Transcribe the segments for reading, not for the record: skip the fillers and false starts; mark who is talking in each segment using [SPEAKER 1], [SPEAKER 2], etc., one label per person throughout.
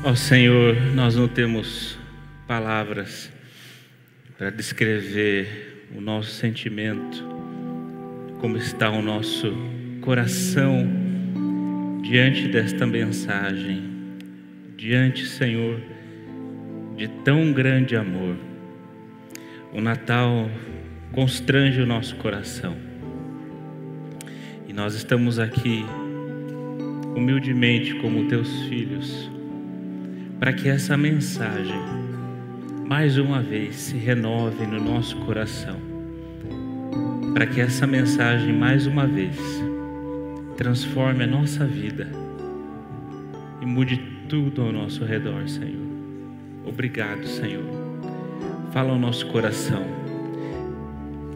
[SPEAKER 1] Ó Senhor, nós não temos palavras para descrever o nosso sentimento, como está o nosso coração diante desta mensagem, diante, Senhor, de tão grande amor. O Natal constrange o nosso coração e nós estamos aqui humildemente como teus filhos, para que essa mensagem mais uma vez se renove no nosso coração, para que essa mensagem mais uma vez transforme a nossa vida e mude tudo ao nosso redor, Senhor. Obrigado, Senhor. Fala ao nosso coração,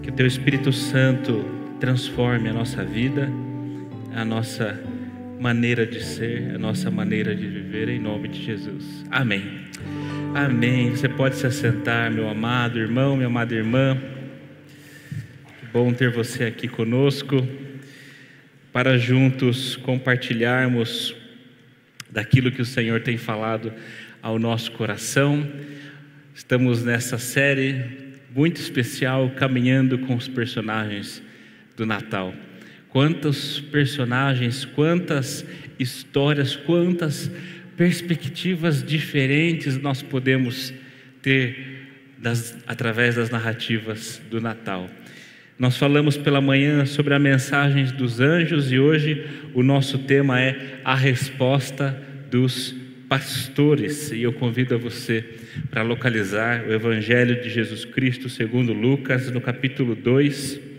[SPEAKER 1] que o Teu Espírito Santo transforme a nossa vida, a nossa maneira de ser, a nossa maneira de viver, em nome de Jesus. Amém. Amém. Você pode se assentar, meu amado irmão, minha amada irmã. Que bom ter você aqui conosco, para juntos compartilharmos daquilo que o Senhor tem falado ao nosso coração. Estamos nessa série muito especial, caminhando com os personagens do Natal. Quantos personagens, quantas histórias, quantas perspectivas diferentes nós podemos ter através das narrativas do Natal. Nós falamos pela manhã sobre a mensagem dos anjos e hoje o nosso tema é a resposta dos pastores. E eu convido a você para localizar o Evangelho de Jesus Cristo segundo Lucas, no capítulo 2.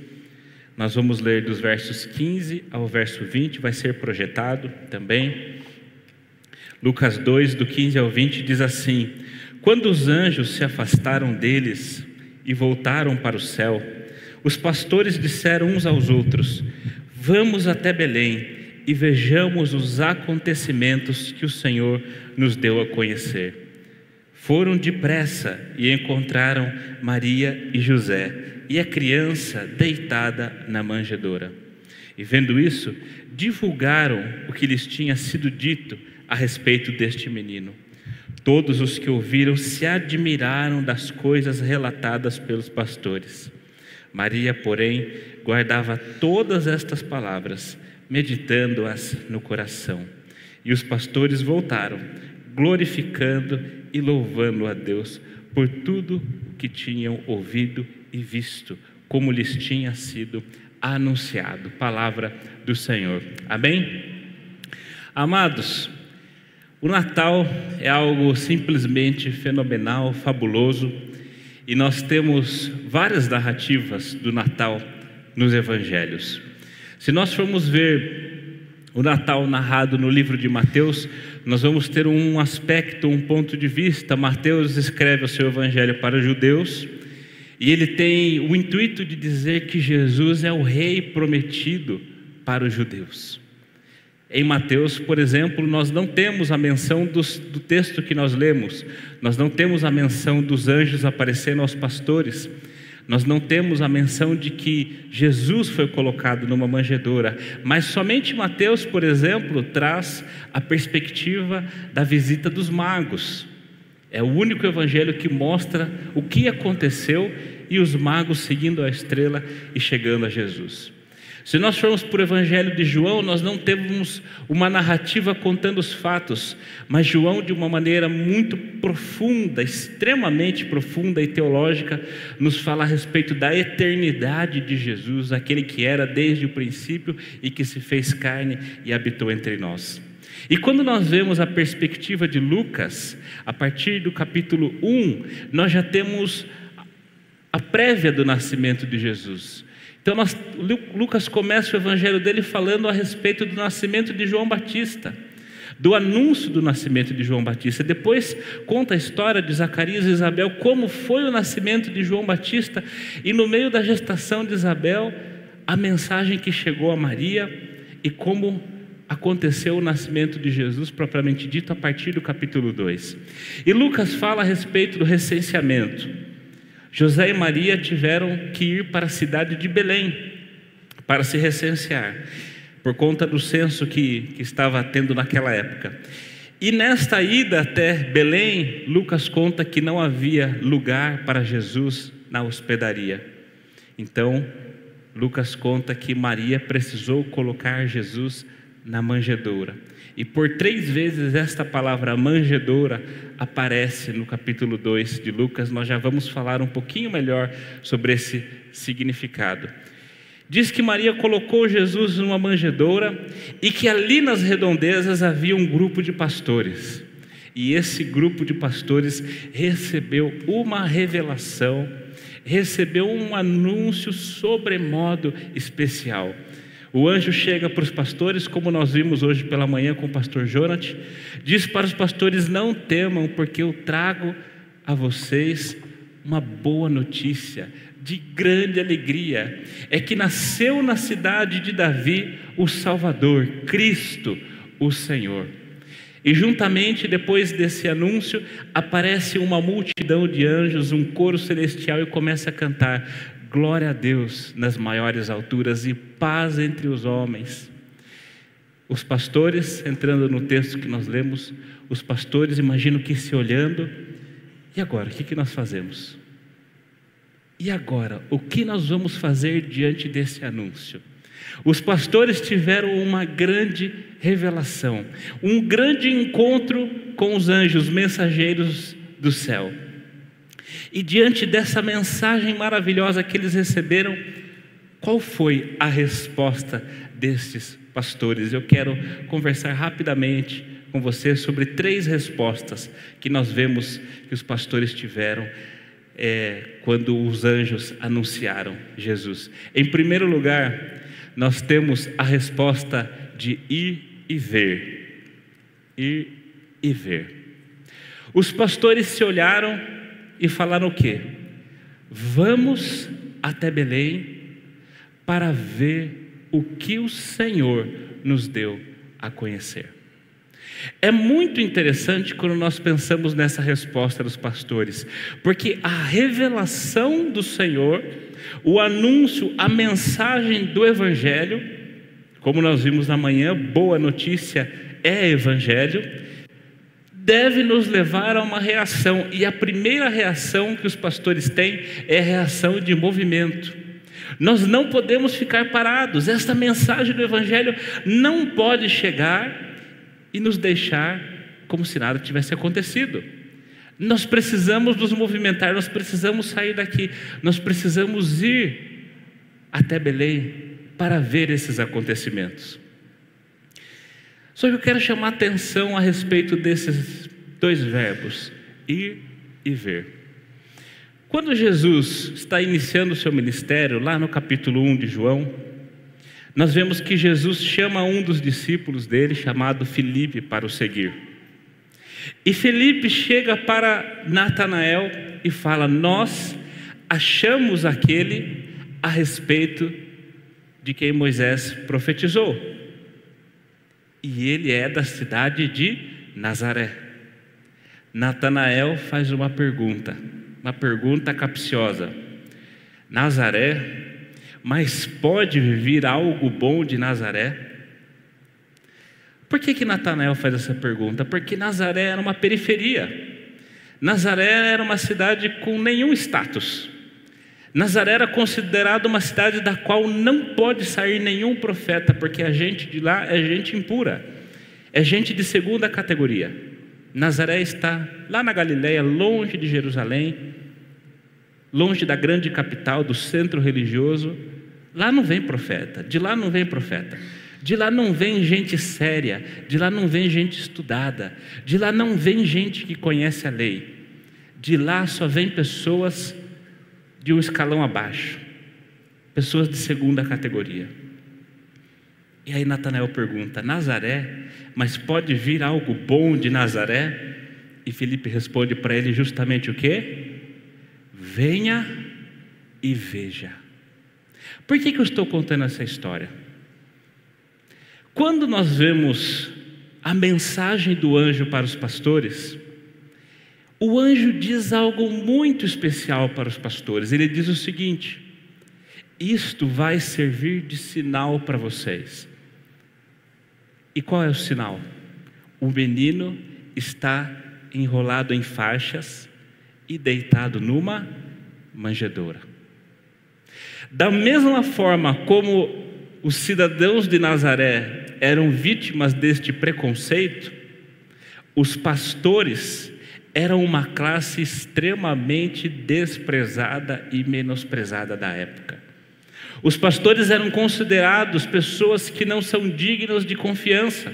[SPEAKER 1] Nós vamos ler dos versos 15 ao verso 20, vai ser projetado também. Lucas 2, do 15 ao 20, diz assim: Quando os anjos se afastaram deles e voltaram para o céu, os pastores disseram uns aos outros: Vamos até Belém e vejamos os acontecimentos que o Senhor nos deu a conhecer. Foram depressa e encontraram Maria e José e a criança deitada na manjedoura. E vendo isso, divulgaram o que lhes tinha sido dito a respeito deste menino. Todos os que ouviram se admiraram das coisas relatadas pelos pastores. Maria, porém, guardava todas estas palavras, meditando-as no coração. E os pastores voltaram, glorificando e louvando a Deus por tudo que tinham ouvido e visto, como lhes tinha sido anunciado. Palavra do Senhor. Amém? Amados, o Natal é algo simplesmente fenomenal, fabuloso, e nós temos várias narrativas do Natal nos Evangelhos. Se nós formos ver o Natal narrado no livro de Mateus, nós vamos ter um aspecto, um ponto de vista. Mateus escreve o seu Evangelho para os judeus, e ele tem o intuito de dizer que Jesus é o rei prometido para os judeus. Em Mateus, por exemplo, nós não temos a menção do texto que nós lemos, nós não temos a menção dos anjos aparecendo aos pastores, nós não temos a menção de que Jesus foi colocado numa manjedoura, mas somente Mateus, por exemplo, traz a perspectiva da visita dos magos. É o único evangelho que mostra o que aconteceu e os magos seguindo a estrela e chegando a Jesus. Se nós formos para o Evangelho de João, nós não temos uma narrativa contando os fatos, mas João, de uma maneira muito profunda, extremamente profunda e teológica, nos fala a respeito da eternidade de Jesus, aquele que era desde o princípio e que se fez carne e habitou entre nós. E quando nós vemos a perspectiva de Lucas, a partir do capítulo 1, nós já temos a prévia do nascimento de Jesus. Então Lucas começa o evangelho dele falando a respeito do nascimento de João Batista, do anúncio do nascimento de João Batista. Depois conta a história de Zacarias e Isabel, como foi o nascimento de João Batista, e no meio da gestação de Isabel, a mensagem que chegou a Maria e como aconteceu o nascimento de Jesus propriamente dito a partir do capítulo 2. E Lucas fala a respeito do recenseamento. José e Maria tiveram que ir para a cidade de Belém para se recensear, por conta do censo que estava tendo naquela época. E nesta ida até Belém, Lucas conta que não havia lugar para Jesus na hospedaria. Então, Lucas conta que Maria precisou colocar Jesus na manjedoura. E por 3 vezes esta palavra manjedoura aparece no capítulo 2 de Lucas. Nós já vamos falar um pouquinho melhor sobre esse significado. Diz que Maria colocou Jesus numa manjedoura e que ali nas redondezas havia um grupo de pastores. E esse grupo de pastores recebeu uma revelação, recebeu um anúncio sobremodo especial. O anjo chega para os pastores, como nós vimos hoje pela manhã com o pastor Jonathan, diz para os pastores: não temam, porque eu trago a vocês uma boa notícia de grande alegria. É que nasceu na cidade de Davi o Salvador, Cristo, o Senhor. E juntamente depois desse anúncio aparece uma multidão de anjos, um coro celestial, e começa a cantar: glória a Deus nas maiores alturas e paz entre os homens. Os pastores, entrando no texto que nós lemos, os pastores, imagino que se olhando: e agora, o que nós fazemos? E agora, o que nós vamos fazer diante desse anúncio? Os pastores tiveram uma grande revelação, um grande encontro com os anjos mensageiros do céu. E diante dessa mensagem maravilhosa que eles receberam, qual foi a resposta destes pastores? Eu quero conversar rapidamente com você sobre 3 respostas que nós vemos que os pastores tiveram quando os anjos anunciaram Jesus. Em primeiro lugar, nós temos a resposta de ir e ver. Ir e ver. Os pastores se olharam e falaram o quê? Vamos até Belém para ver o que o Senhor nos deu a conhecer. É muito interessante quando nós pensamos nessa resposta dos pastores, porque a revelação do Senhor, o anúncio, a mensagem do Evangelho, como nós vimos na manhã, boa notícia é Evangelho, deve nos levar a uma reação. E a primeira reação que os pastores têm é a reação de movimento. Nós não podemos ficar parados. Esta mensagem do Evangelho não pode chegar e nos deixar como se nada tivesse acontecido. Nós precisamos nos movimentar, nós precisamos sair daqui, nós precisamos ir até Belém para ver esses acontecimentos. Só que eu quero chamar a atenção a respeito desses 2 verbos, ir e ver. Quando Jesus está iniciando o seu ministério, lá no capítulo 1 de João, nós vemos que Jesus chama um dos discípulos dele, chamado Filipe, para o seguir. E Filipe chega para Natanael e fala: nós achamos aquele a respeito de quem Moisés profetizou. E ele é da cidade de Nazaré. Natanael faz uma pergunta capciosa: Nazaré? Mas pode vir algo bom de Nazaré? Por que Natanael faz essa pergunta? Porque Nazaré era uma periferia. Nazaré era uma cidade com nenhum status. Nazaré era considerada uma cidade da qual não pode sair nenhum profeta, porque a gente de lá é gente impura, é gente de segunda categoria. Nazaré está lá na Galileia, longe de Jerusalém, longe da grande capital, do centro religioso. Lá não vem profeta, de lá não vem profeta, de lá não vem gente séria, de lá não vem gente estudada, de lá não vem gente que conhece a lei, de lá só vem pessoas de um escalão abaixo, pessoas de segunda categoria. E aí Natanael pergunta: Nazaré? Mas pode vir algo bom de Nazaré? E Filipe responde para ele justamente o quê? Venha e veja. Por que eu estou contando essa história? Quando nós vemos a mensagem do anjo para os pastores, o anjo diz algo muito especial para os pastores. Ele diz o seguinte: isto vai servir de sinal para vocês. E qual é o sinal? O menino está enrolado em faixas e deitado numa manjedoura. Da mesma forma como os cidadãos de Nazaré eram vítimas deste preconceito, os pastores eram uma classe extremamente desprezada e menosprezada da época. Os pastores eram considerados pessoas que não são dignas de confiança.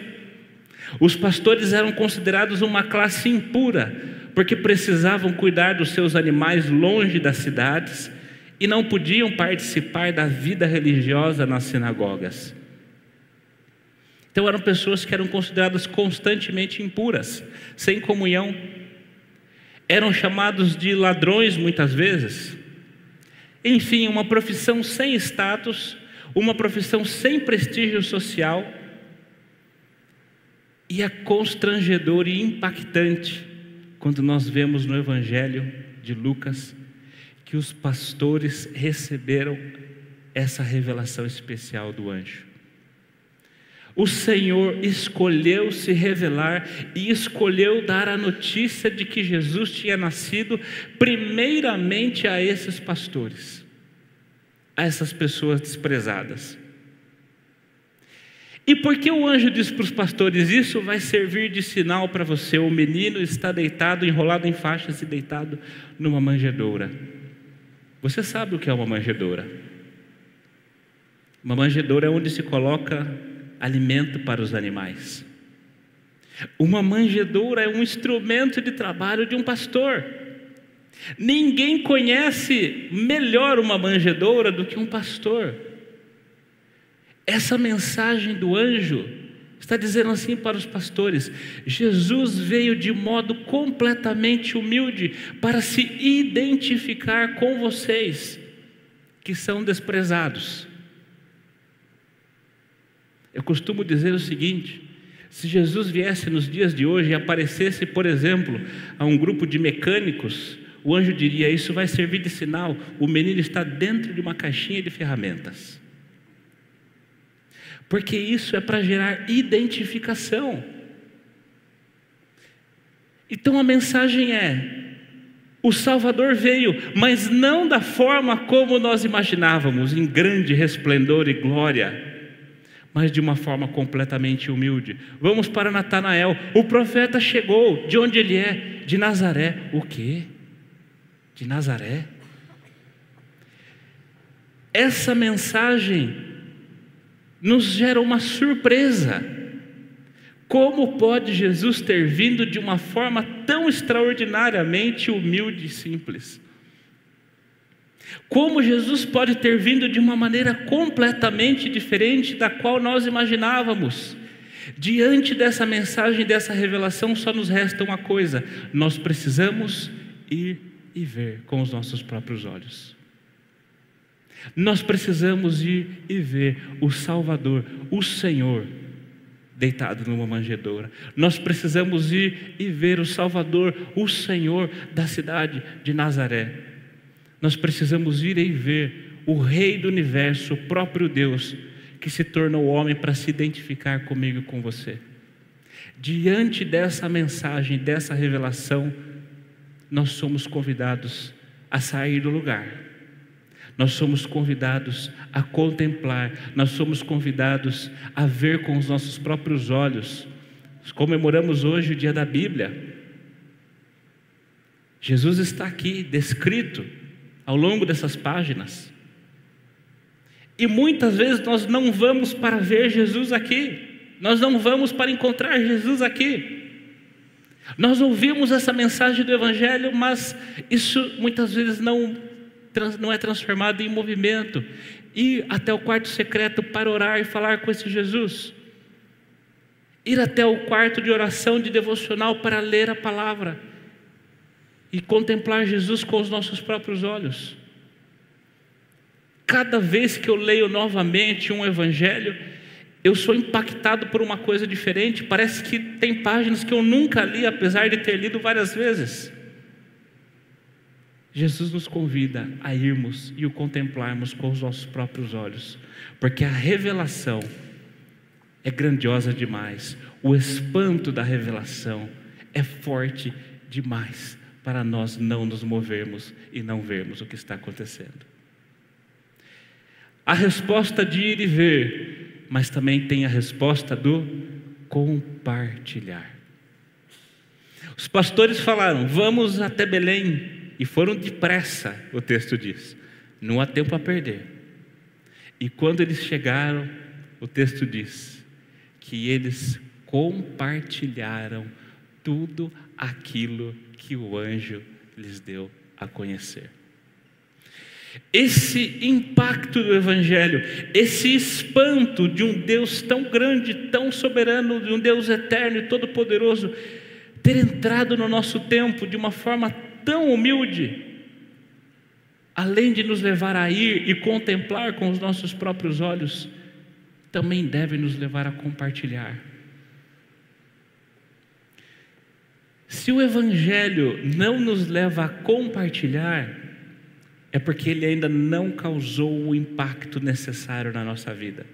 [SPEAKER 1] Os pastores eram considerados uma classe impura, porque precisavam cuidar dos seus animais longe das cidades e não podiam participar da vida religiosa nas sinagogas. Então eram pessoas que eram consideradas constantemente impuras, sem comunhão. Eram chamados de ladrões muitas vezes. Enfim, uma profissão sem status, uma profissão sem prestígio social. E é constrangedor e impactante quando nós vemos no Evangelho de Lucas que os pastores receberam essa revelação especial do anjo. O Senhor escolheu se revelar e escolheu dar a notícia de que Jesus tinha nascido primeiramente a esses pastores, a essas pessoas desprezadas. E porque o anjo disse para os pastores: isso vai servir de sinal para você, o menino está deitado, enrolado em faixas e deitado numa manjedoura. Você sabe o que é uma manjedoura? Uma manjedoura é onde se coloca alimento para os animais. Uma manjedoura é um instrumento de trabalho de um pastor. Ninguém conhece melhor uma manjedoura do que um pastor. Essa mensagem do anjo está dizendo assim para os pastores: Jesus veio de modo completamente humilde para se identificar com vocês que são desprezados. Eu costumo dizer o seguinte: se Jesus viesse nos dias de hoje e aparecesse, por exemplo, a um grupo de mecânicos, o anjo diria: isso vai servir de sinal, o menino está dentro de uma caixinha de ferramentas. Porque isso é para gerar identificação. Então a mensagem é: o Salvador veio, mas não da forma como nós imaginávamos, em grande resplendor e glória, mas de uma forma completamente humilde. Vamos para Natanael. O profeta chegou. De onde ele é? De Nazaré. O quê? De Nazaré? Essa mensagem nos gera uma surpresa. Como pode Jesus ter vindo de uma forma tão extraordinariamente humilde e simples? Como Jesus pode ter vindo de uma maneira completamente diferente da qual nós imaginávamos? Diante dessa mensagem, dessa revelação, só nos resta uma coisa: nós precisamos ir e ver com os nossos próprios olhos. Nós precisamos ir e ver o Salvador, o Senhor, deitado numa manjedoura. Nós precisamos ir e ver o Salvador, o Senhor da cidade de Nazaré. Nós precisamos ir e ver o Rei do Universo, o próprio Deus, que se tornou homem para se identificar comigo e com você. Diante dessa mensagem, dessa revelação, nós somos convidados a sair do lugar. Nós somos convidados a contemplar, nós somos convidados a ver com os nossos próprios olhos. Comemoramos hoje o dia da Bíblia. Jesus está aqui, descrito ao longo dessas páginas. E muitas vezes nós não vamos para ver Jesus aqui, nós não vamos para encontrar Jesus aqui. Nós ouvimos essa mensagem do Evangelho, mas isso muitas vezes não é transformado em movimento. Ir até o quarto secreto para orar e falar com esse Jesus. Ir até o quarto de oração, de devocional, para ler a palavra e contemplar Jesus com os nossos próprios olhos. Cada vez que eu leio novamente um Evangelho, eu sou impactado por uma coisa diferente. Parece que tem páginas que eu nunca li, apesar de ter lido várias vezes. Jesus nos convida a irmos e o contemplarmos com os nossos próprios olhos, porque a revelação é grandiosa demais. O espanto da revelação é forte demais para nós não nos movermos e não vermos o que está acontecendo. A resposta de ir e ver, mas também tem a resposta do compartilhar. Os pastores falaram: vamos até Belém, e foram depressa, o texto diz, não há tempo a perder. E quando eles chegaram, o texto diz que eles compartilharam tudo aquilo que o anjo lhes deu a conhecer. Esse impacto do Evangelho, esse espanto de um Deus tão grande, tão soberano, de um Deus eterno e todo-poderoso, ter entrado no nosso tempo de uma forma tão humilde, além de nos levar a ir e contemplar com os nossos próprios olhos, também deve nos levar a compartilhar. Se o Evangelho não nos leva a compartilhar, é porque ele ainda não causou o impacto necessário na nossa vida.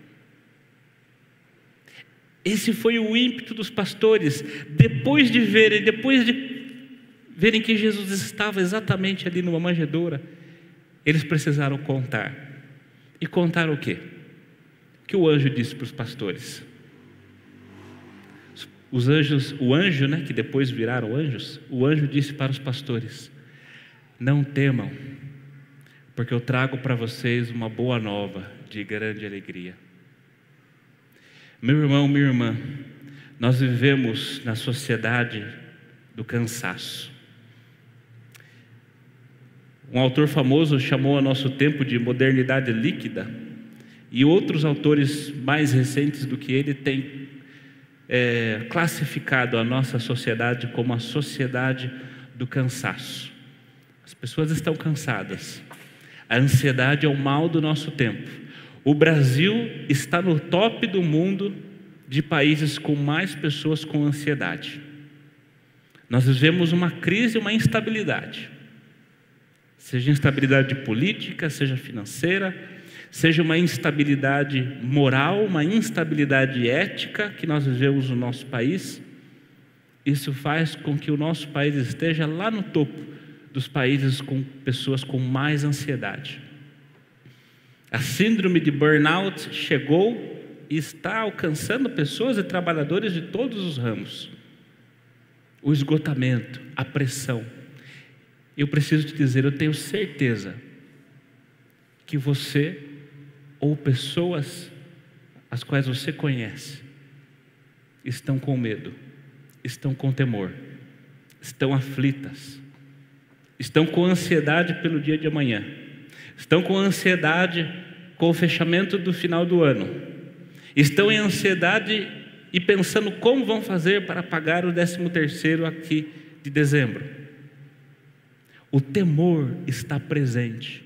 [SPEAKER 1] Esse foi o ímpeto dos pastores, depois de verem que Jesus estava exatamente ali numa manjedoura, eles precisaram contar. E contar o quê? O que o anjo disse para os pastores? Os anjos, o anjo, que depois viraram anjos, o anjo disse para os pastores: não temam, porque eu trago para vocês uma boa nova de grande alegria. Meu irmão, minha irmã, nós vivemos na sociedade do cansaço. Um autor famoso chamou o nosso tempo de modernidade líquida, e outros autores mais recentes do que ele têm classificado a nossa sociedade como a sociedade do cansaço. As pessoas estão cansadas. A ansiedade é o mal do nosso tempo. O Brasil está no top do mundo de países com mais pessoas com ansiedade. Nós vivemos uma crise, uma instabilidade. Seja instabilidade política, seja financeira, seja uma instabilidade moral, uma instabilidade ética que nós vivemos no nosso país. Isso faz com que o nosso país esteja lá no topo dos países com pessoas com mais ansiedade. A síndrome de burnout chegou e está alcançando pessoas e trabalhadores de todos os ramos. O esgotamento, a pressão. Eu preciso te dizer, eu tenho certeza que você ou pessoas as quais você conhece estão com medo, estão com temor, estão aflitas, estão com ansiedade pelo dia de amanhã, estão com ansiedade com o fechamento do final do ano, estão em ansiedade e pensando como vão fazer para pagar o 13º aqui de dezembro. O temor está presente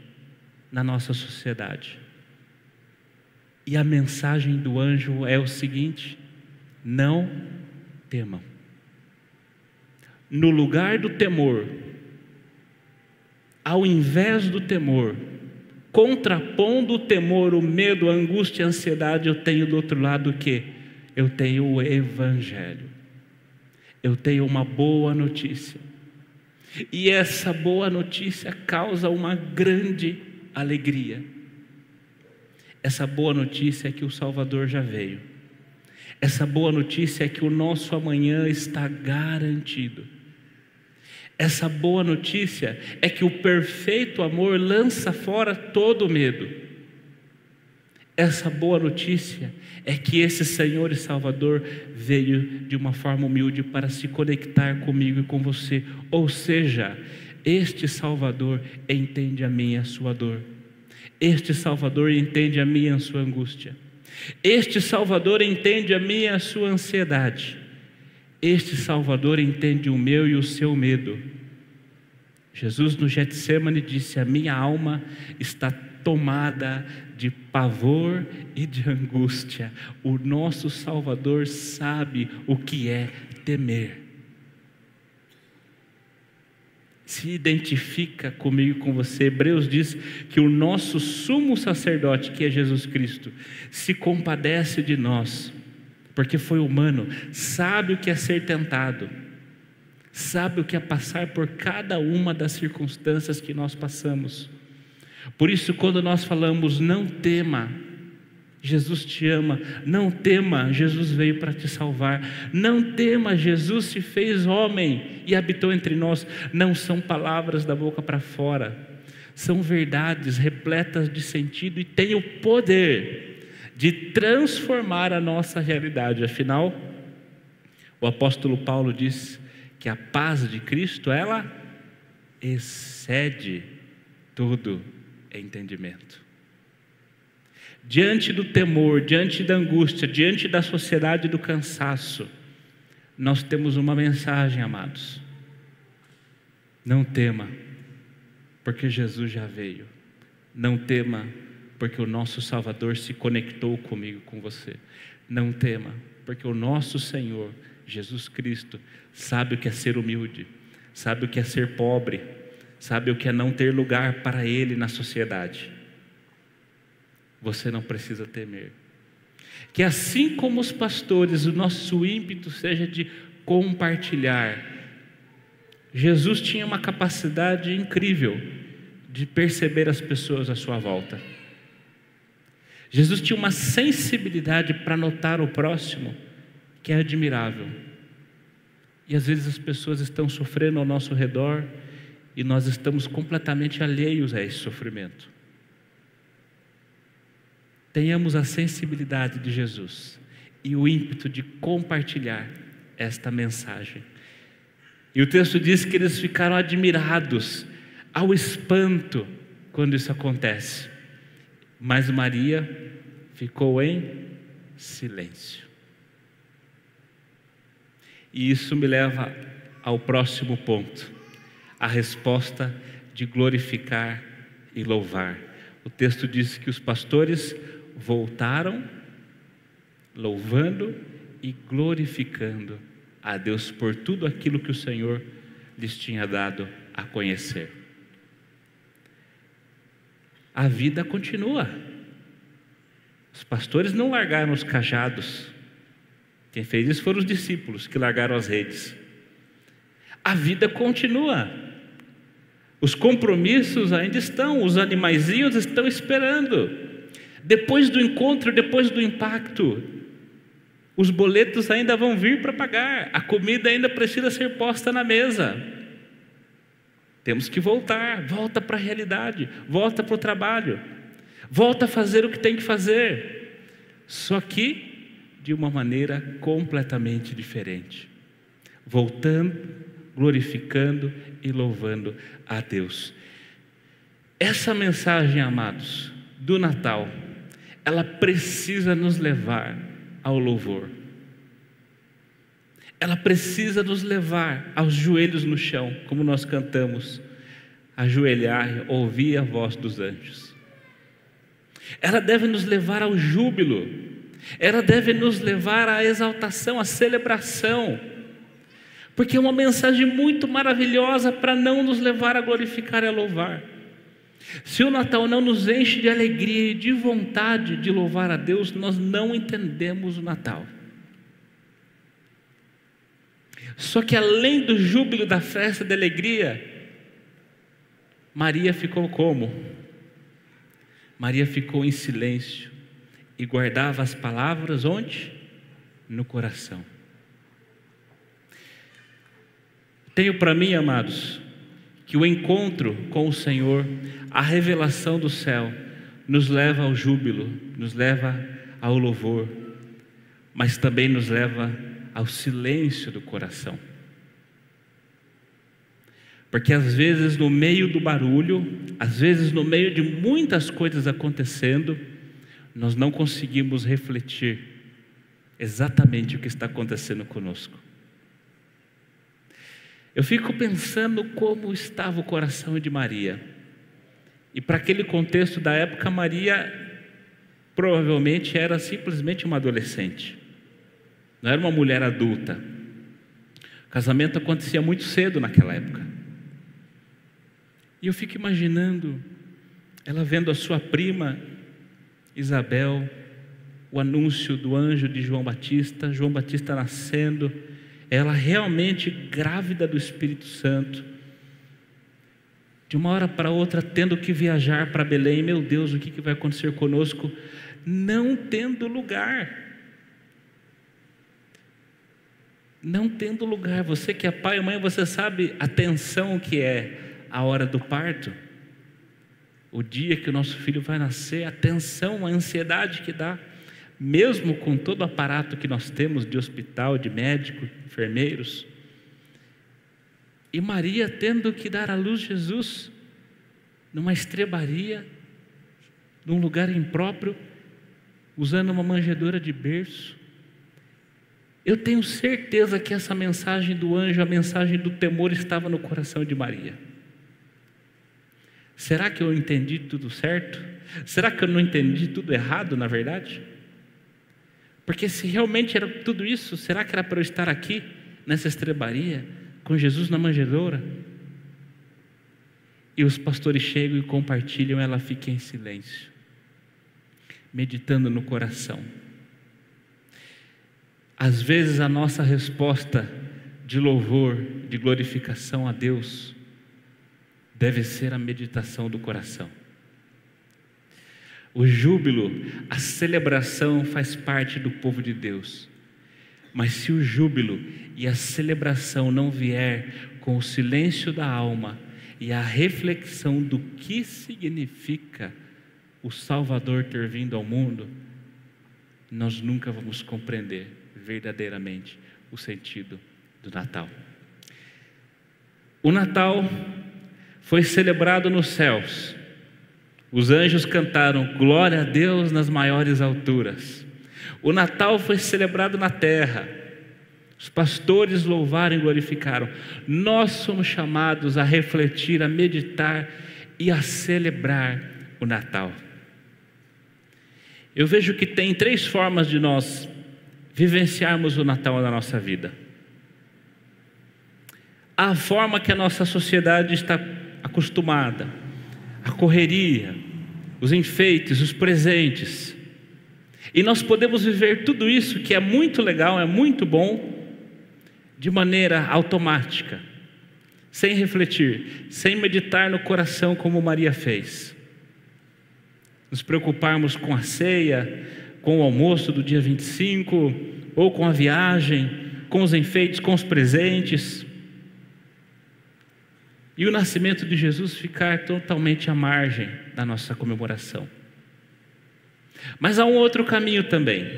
[SPEAKER 1] na nossa sociedade. E a mensagem do anjo é o seguinte: não temam. No lugar do temor, ao invés do temor, contrapondo o temor, o medo, a angústia, a ansiedade, eu tenho do outro lado o quê? Eu tenho o Evangelho. Eu tenho uma boa notícia. E essa boa notícia causa uma grande alegria. Essa boa notícia é que o Salvador já veio. Essa boa notícia é que o nosso amanhã está garantido. Essa boa notícia é que o perfeito amor lança fora todo medo. Essa boa notícia é que esse Senhor e Salvador veio de uma forma humilde para se conectar comigo e com você. Ou seja, este Salvador entende a minha e a sua dor. Este Salvador entende a minha e a sua angústia. Este Salvador entende a minha e a sua ansiedade. Este Salvador entende o meu e o seu medo. Jesus no Getsemane disse: a minha alma está tomada de pavor e de angústia. O nosso Salvador sabe o que é temer. Se identifica comigo e com você. Hebreus diz que o nosso sumo sacerdote, que é Jesus Cristo, se compadece de nós, porque foi humano, sabe o que é ser tentado, sabe o que é passar por cada uma das circunstâncias que nós passamos. Por isso, quando nós falamos, não tema, Jesus te ama, não tema, Jesus veio para te salvar, não tema, Jesus se fez homem e habitou entre nós, não são palavras da boca para fora, são verdades repletas de sentido e têm o poder de transformar a nossa realidade. Afinal, o apóstolo Paulo diz que a paz de Cristo, ela excede todo entendimento. Diante do temor, diante da angústia, diante da sociedade do cansaço, nós temos uma mensagem, amados. Não tema, porque Jesus já veio. Não tema, porque o nosso Salvador se conectou comigo, com você. Não tema, porque o nosso Senhor, Jesus Cristo, sabe o que é ser humilde, sabe o que é ser pobre, sabe o que é não ter lugar para Ele na sociedade. Você não precisa temer. Que assim como os pastores, o nosso ímpeto seja de compartilhar. Jesus tinha uma capacidade incrível de perceber as pessoas à sua volta. Jesus tinha uma sensibilidade para notar o próximo, que é admirável. E às vezes as pessoas estão sofrendo ao nosso redor e nós estamos completamente alheios a esse sofrimento. Tenhamos a sensibilidade de Jesus e o ímpeto de compartilhar esta mensagem. E o texto diz que eles ficaram admirados, ao espanto, quando isso acontece. Mas Maria ficou em silêncio. E isso me leva ao próximo ponto, a resposta de glorificar e louvar. O texto diz que os pastores voltaram louvando e glorificando a Deus por tudo aquilo que o Senhor lhes tinha dado a conhecer. A vida continua. Os pastores não largaram os cajados. Quem fez isso foram os discípulos que largaram as redes. A vida continua. Os compromissos ainda estão, os animaizinhos estão esperando. Depois do encontro, depois do impacto, os boletos ainda vão vir para pagar, a comida ainda precisa ser posta na mesa. Temos que volta para a realidade, volta para o trabalho, volta a fazer o que tem que fazer, só que de uma maneira completamente diferente, voltando, glorificando e louvando a Deus. Essa mensagem, amados, do Natal, ela precisa nos levar ao louvor. Ela precisa nos levar aos joelhos no chão, como nós cantamos, ajoelhar, ouvir a voz dos anjos. Ela deve nos levar ao júbilo, ela deve nos levar à exaltação, à celebração, porque é uma mensagem muito maravilhosa para não nos levar a glorificar e a louvar. Se o Natal não nos enche de alegria e de vontade de louvar a Deus, nós não entendemos o Natal. Só que além do júbilo da festa da alegria, Maria ficou como? Maria ficou em silêncio e guardava as palavras onde? No coração. Tenho para mim, amados, que o encontro com o Senhor, a revelação do céu, nos leva ao júbilo, nos leva ao louvor, mas também nos leva ao silêncio do coração. Porque às vezes no meio do barulho, às vezes no meio de muitas coisas acontecendo, nós não conseguimos refletir exatamente o que está acontecendo conosco. Eu fico pensando como estava o coração de Maria. E para aquele contexto da época, Maria provavelmente era simplesmente uma adolescente. Não era uma mulher adulta. O casamento acontecia muito cedo naquela época. E eu fico imaginando ela vendo a sua prima Isabel, o anúncio do anjo de João Batista nascendo, ela realmente grávida do Espírito Santo, de uma hora para outra tendo que viajar para Belém. Meu Deus, o que vai acontecer conosco? Não tendo lugar. Não tendo lugar. Você que é pai ou mãe, você sabe a tensão que é a hora do parto, o dia que o nosso filho vai nascer, a tensão, a ansiedade que dá, mesmo com todo o aparato que nós temos de hospital, de médico, enfermeiros. E Maria tendo que dar à luz Jesus numa estrebaria, num lugar impróprio, usando uma manjedoura de berço. Eu tenho certeza que essa mensagem do anjo, a mensagem do temor, estava no coração de Maria. Será que eu entendi tudo certo? Será que eu não entendi tudo errado, na verdade? Porque se realmente era tudo isso, será que era para eu estar aqui, nessa estrebaria, com Jesus na manjedoura? E os pastores chegam e compartilham, ela fica em silêncio, meditando no coração. Às vezes a nossa resposta de louvor, de glorificação a Deus, deve ser a meditação do coração. O júbilo, a celebração faz parte do povo de Deus. Mas se o júbilo e a celebração não vier com o silêncio da alma e a reflexão do que significa o Salvador ter vindo ao mundo, nós nunca vamos compreender verdadeiramente o sentido do Natal. O Natal foi celebrado nos céus. Os anjos cantaram glória a Deus nas maiores alturas. O Natal foi celebrado na terra. Os pastores louvaram e glorificaram. Nós somos chamados a refletir, a meditar e a celebrar o Natal. Eu vejo que tem 3 formas de nós vivenciarmos o Natal na nossa vida. A forma que a nossa sociedade está acostumada, a correria, os enfeites, os presentes. E nós podemos viver tudo isso que é muito legal, é muito bom, de maneira automática, sem refletir, sem meditar no coração como Maria fez. Nos preocuparmos com a ceia, com o almoço do dia 25, ou com a viagem, com os enfeites, com os presentes. E o nascimento de Jesus ficar totalmente à margem da nossa comemoração. Mas há um outro caminho também.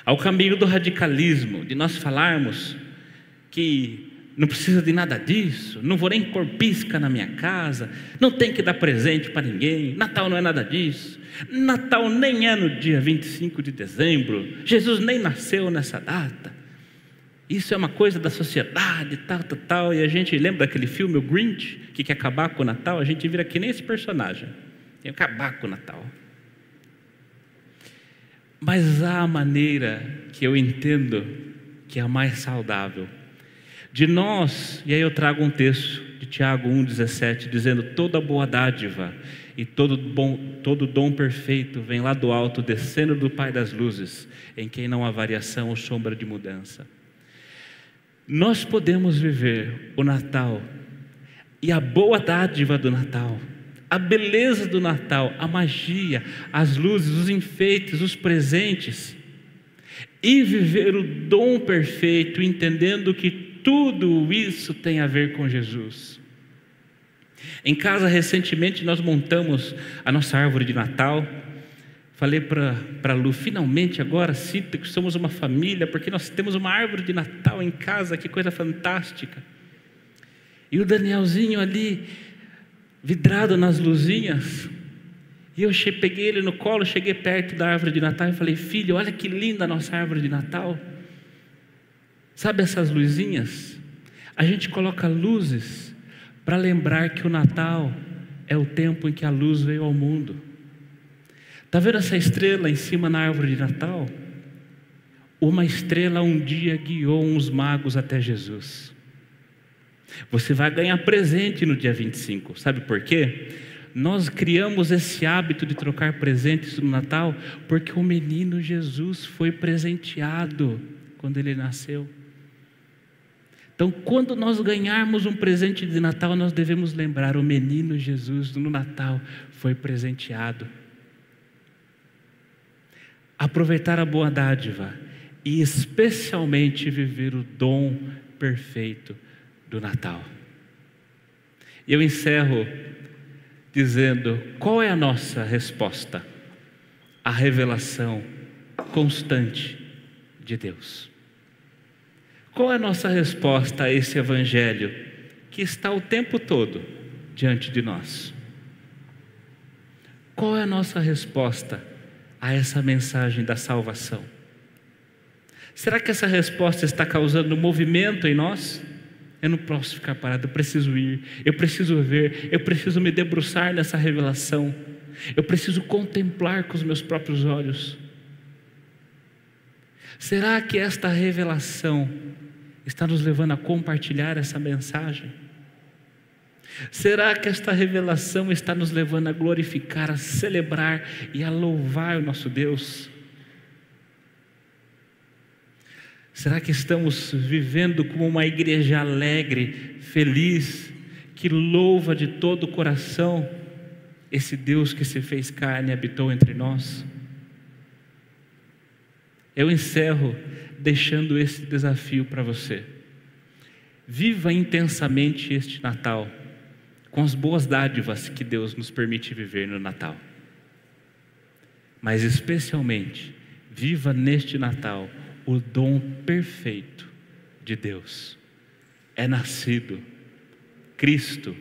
[SPEAKER 1] Há o caminho do radicalismo, de nós falarmos que não precisa de nada disso, não vou nem pôr pisca na minha casa, não tem que dar presente para ninguém, Natal não é nada disso, Natal nem é no dia 25 de dezembro, Jesus nem nasceu nessa data, isso é uma coisa da sociedade, tal, e a gente lembra daquele filme, o Grinch, que quer acabar com o Natal, a gente vira que nem esse personagem, quer acabar com o Natal. Mas há a maneira que eu entendo que é a mais saudável, de nós, e aí eu trago um texto de Tiago 1,17, dizendo: toda boa dádiva e todo dom perfeito vem lá do alto, descendo do Pai das luzes, em quem não há variação ou sombra de mudança. Nós podemos viver o Natal e a boa dádiva do Natal, a beleza do Natal, a magia, as luzes, os enfeites, os presentes, e viver o dom perfeito, entendendo que tudo isso tem a ver com Jesus. Em casa, recentemente, nós montamos a nossa árvore de Natal. Falei para Lu, finalmente agora sinto que somos uma família, porque nós temos uma árvore de Natal em casa, que coisa fantástica. E o Danielzinho ali, vidrado nas luzinhas, e eu peguei ele no colo, cheguei perto da árvore de Natal e falei: filho, olha que linda a nossa árvore de Natal. Sabe essas luzinhas? A gente coloca luzes para lembrar que o Natal é o tempo em que a luz veio ao mundo. Está vendo essa estrela em cima na árvore de Natal? Uma estrela um dia guiou uns magos até Jesus. Você vai ganhar presente no dia 25, sabe por quê? Nós criamos esse hábito de trocar presentes no Natal porque o menino Jesus foi presenteado quando ele nasceu. Então, quando nós ganharmos um presente de Natal, nós devemos lembrar: o menino Jesus no Natal foi presenteado. Aproveitar a boa dádiva e especialmente viver o dom perfeito do Natal. Eu encerro dizendo: qual é a nossa resposta à revelação constante de Deus? Qual é a nossa resposta a esse evangelho que está o tempo todo diante de nós? Qual é a nossa resposta a essa mensagem da salvação? Será que essa resposta está causando movimento em nós? Eu não posso ficar parado, eu preciso ir, eu preciso ver, eu preciso me debruçar nessa revelação, eu preciso contemplar com os meus próprios olhos. Será que esta revelação está nos levando a compartilhar essa mensagem? Será que esta revelação está nos levando a glorificar, a celebrar e a louvar o nosso Deus? Será que estamos vivendo como uma igreja alegre, feliz, que louva de todo o coração esse Deus que se fez carne e habitou entre nós? Eu encerro deixando esse desafio para você. Viva intensamente este Natal com as boas dádivas que Deus nos permite viver no Natal. Mas especialmente, viva neste Natal o dom perfeito de Deus. É nascido Cristo,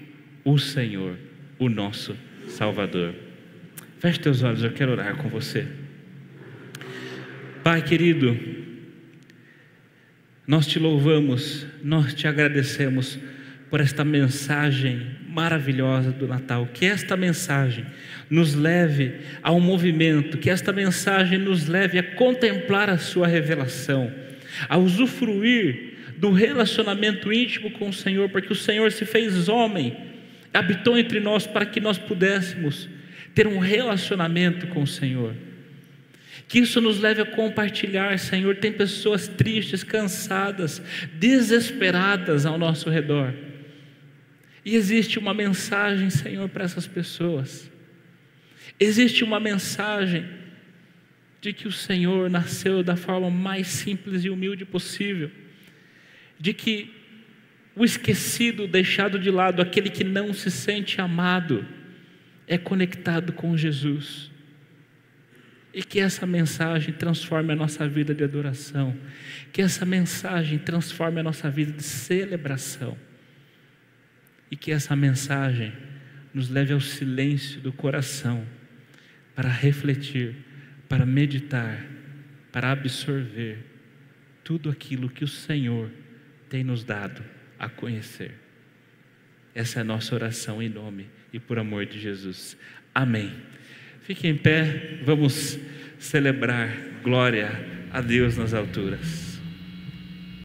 [SPEAKER 1] o Senhor, o nosso Salvador. Feche teus olhos, eu quero orar com você. Pai querido, nós te louvamos, nós te agradecemos por esta mensagem maravilhosa do Natal. Que esta mensagem nos leve a um movimento, que esta mensagem nos leve a contemplar a sua revelação, a usufruir do relacionamento íntimo com o Senhor, porque o Senhor se fez homem, habitou entre nós para que nós pudéssemos ter um relacionamento com o Senhor. Que isso nos leve a compartilhar, Senhor. Tem pessoas tristes, cansadas, desesperadas ao nosso redor. E existe uma mensagem, Senhor, para essas pessoas. Existe uma mensagem de que o Senhor nasceu da forma mais simples e humilde possível. De que o esquecido, deixado de lado, aquele que não se sente amado, é conectado com Jesus. E que essa mensagem transforme a nossa vida de adoração. Que essa mensagem transforme a nossa vida de celebração. E que essa mensagem nos leve ao silêncio do coração, para refletir, para meditar, para absorver tudo aquilo que o Senhor tem nos dado a conhecer. Essa é a nossa oração em nome e por amor de Jesus. Amém. Fique em pé, vamos celebrar. Glória a Deus nas alturas.